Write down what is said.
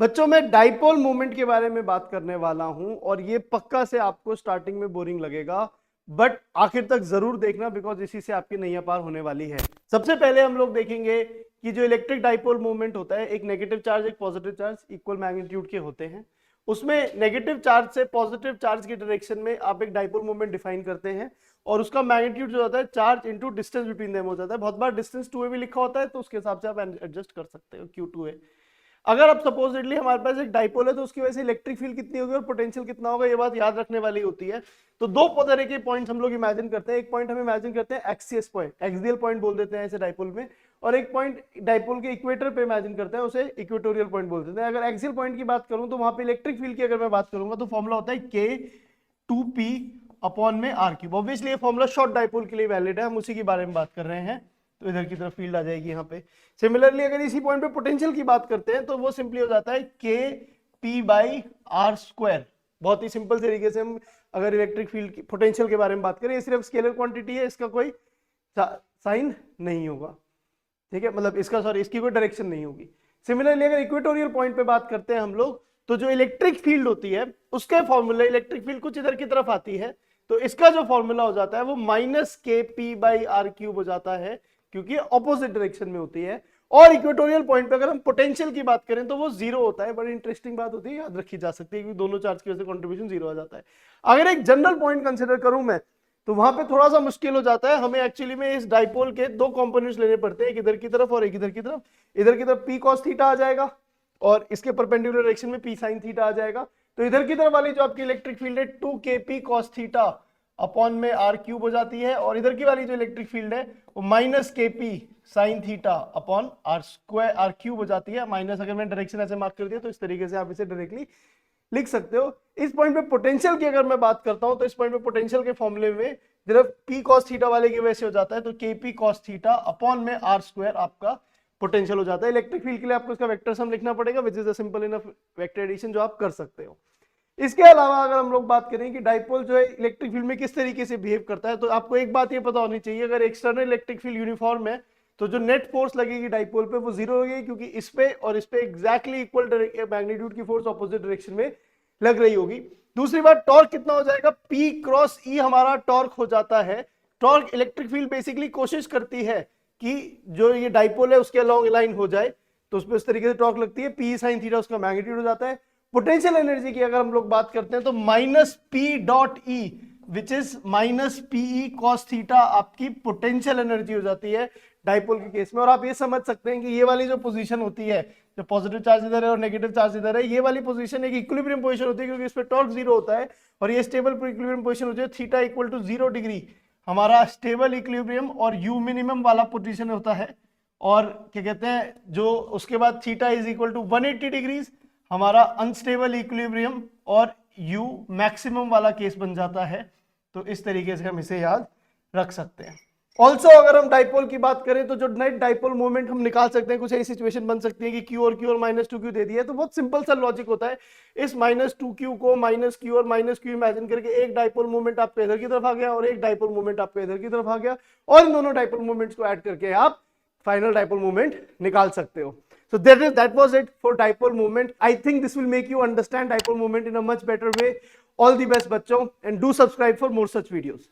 बच्चों मैं dipole moment के बारे में बात करने वाला हूं और ये पक्का से आपको स्टार्टिंग में बोरिंग लगेगा, बट आखिर तक जरूर देखना बिकॉज इसी से आपकी नैया पार होने वाली है। सबसे पहले हम लोग देखेंगे कि जो इलेक्ट्रिक डाइपोल मोमेंट होता है, एक नेगेटिव चार्ज एक पॉजिटिव चार्ज इक्वल मैग्नीट्यूड के होते हैं। उसमें नेगेटिव चार्ज से पॉजिटिव चार्ज की डायरेक्शन में आप एक डाइपोल मोमेंट डिफाइन करते हैं और उसका मैग्नीट्यूड जो होता है charge into distance between them हो जाता है। बहुत बार डिस्टेंस 2a भी लिखा होता है तो उसके हिसाब से आप एडजस्ट कर सकते हो q2a। अगर अब सपोजिटली हमारे पास एक डाइपोल है तो उसकी वजह से इलेक्ट्रिक फील्ड कितनी होगी और पोटेंशियल कितना होगा, ये बात याद रखने वाली होती है। तो दो तरह के पॉइंट्स हम लोग इमेजिन करते हैं। एक पॉइंट हम इमेजिन करते हैं एक्सिस पॉइंट, एक्सियल पॉइंट बोल देते हैं ऐसे डाइपोल में, और एक पॉइंट डाइपोल के इक्वेटर पे इमेजिन करते हैं, उसे इक्वेटोरियल पॉइंट बोल देते हैं। अगर एक्सियल पॉइंट की बात करूं तो वहां पे इलेक्ट्रिक फील्ड की अगर मैं बात करूंगा तो फॉर्मुला होता है K2P अपॉन में r3। ऑब्वियसली ये फॉर्मुला शॉर्ट डाइपोल के लिए वैलिड है, हम उसी के बारे में बात कर रहे हैं, तो इधर की तरफ फील्ड आ जाएगी यहाँ पे। सिमिलरली अगर इसी पॉइंट पे पोटेंशियल की बात करते हैं तो वो सिंपली हो जाता है Kp/r²। बहुत ही सिंपल तरीके से हम अगर इलेक्ट्रिक फील्ड की पोटेंशियल के बारे में बात करें, ये सिर्फ स्केलर क्वांटिटी है, इसका कोई साइन नहीं होगा, ठीक है, मतलब इसका सॉरी इसकी कोई डायरेक्शन नहीं होगी। सिमिलरली अगर इक्वेटोरियल पॉइंट पे बात करते हैं हम लोग, तो जो इलेक्ट्रिक फील्ड होती है उसके फॉर्मूला, इलेक्ट्रिक फील्ड कुछ इधर की तरफ आती है तो इसका जो फॉर्मूला हो जाता है वो -Kp/r³ हो जाता है, क्योंकि ऑपोजिट डायरेक्शन में होती है। और इक्वेटोरियल पॉइंट पे अगर हम पोटेंशियल की बात करें तो वो जीरो होता है। बड़ी इंटरेस्टिंग बात होती है, याद रखी जा सकती है, क्योंकि दोनों चार्ज की वजह से कंट्रीब्यूशन जीरो आ जाता है। अगर एक जनरल पॉइंट कंसिडर करूं मैं तो वहां पे थोड़ा सा मुश्किल हो जाता है, हमें एक्चुअली में इस डाइपोल के दो कंपोनेंट्स लेने पड़ते हैं, एक इधर की तरफ और एक इधर की तरफ। इधर की तरफ p cos थीटा आ जाएगा और इसके परपेंडिकुलर डायरेक्शन में p sin थीटा आ जाएगा। तो इधर की तरफ वाली जो आपकी इलेक्ट्रिक फील्ड है 2kp cos थीटा अपॉन में r³ हो जाती है, और इधर की वाली जो इलेक्ट्रिक फील्ड है वो -kp sin theta upon r³ हो जाती है। माइनस अगर मैंने डायरेक्शन ऐसे मार्क कर दिया तो इस तरीके से आप इसे डायरेक्टली लिख सकते हो। इस पॉइंट पे पोटेंशियल की अगर मैं बात करता हूं तो इस पॉइंट पे पोटेंशियल के फॉर्मूले में सिर्फ p cos थीटा वाले की वजह से हो जाता है, तो kp cos थीटा अपॉन में r² आपका पोटेंशियल हो जाता है। इलेक्ट्रिक फील्ड के लिए आपको इसका वेक्टर सम लिखना पड़ेगा, which is a simple enough vector addition जो आप कर सकते हो। इसके अलावा अगर हम लोग बात करें कि डाइपोल जो है इलेक्ट्रिक फील्ड में किस तरीके से बिहेव करता है, तो आपको एक बात ये पता होनी चाहिए, अगर एक्सटर्नल इलेक्ट्रिक फील्ड यूनिफॉर्म है तो जो नेट फोर्स लगेगी डाइपोल पे वो जीरो होगी, क्योंकि इस पे और इस पे एग्जैक्टली इक्वल मैग्नीट्यूड की फोर्स ऑपोजिट डायरेक्शन में लग रही होगी। दूसरी बात, टॉर्क कितना हो जाएगा, P क्रॉस E हमारा टॉर्क हो जाता है। टॉर्क इलेक्ट्रिक फील्ड बेसिकली कोशिश करती है कि जो ये डाइपोल है उसके अलॉन्ग लाइन हो जाए, तो उस पर इस तरीके से टॉर्क लगती है, P sin थीटा उसका मैग्नीट्यूड हो जाता है। पोटेंशियल एनर्जी की अगर हम लोग बात करते हैं तो -P.E which is -PE cos theta आपकी पोटेंशियल एनर्जी हो जाती है डाइपोल के केस में। और आप ये समझ सकते हैं कि ये वाली जो पोजीशन होती है, जो पॉजिटिव चार्ज इधर है और नेगेटिव चार्ज इधर है, ये वाली पोजीशन एक इक्विलिब्रियम पोजीशन होती है, क्योंकि इस पे टॉर्क जीरो होता है और ये स्टेबल इक्विलिब्रियम पोजीशन होती है। थीटा इक्वल टू 0 डिग्री हमारा स्टेबल इक्विलिब्रियम और यू मिनिमम वाला पोजीशन होता है, और क्या कहते हैं जो उसके बाद theta is equal to 180 degrees हमारा अनस्टेबल इक्विलिब्रियम और यू मैक्सिमम वाला केस बन जाता है। तो इस तरीके से हम इसे याद रख सकते हैं। ऑल्सो अगर हम डाइपोल की बात करें तो जो नेट डाइपोल मोमेंट हम निकाल सकते हैं, कुछ ऐसी सिचुएशन बन सकती है कि Q और -2Q दे दिया है, तो बहुत सिंपल सा लॉजिक होता है। इस -2Q को -Q और -Q इमेजिन करके एक डाइपोल मोमेंट आपके इधर की तरफ आ गया और एक डाइपोल मोमेंट आपके इधर की तरफ आ गया, और इन दोनों डाइपोल मोमेंट्स को ऐड करके आप फाइनल डाइपोल मोमेंट निकाल सकते हो। So that was it for dipole moment. I think this will make you understand dipole moment in a much better way. All the best बच्चों, and do subscribe for more such videos.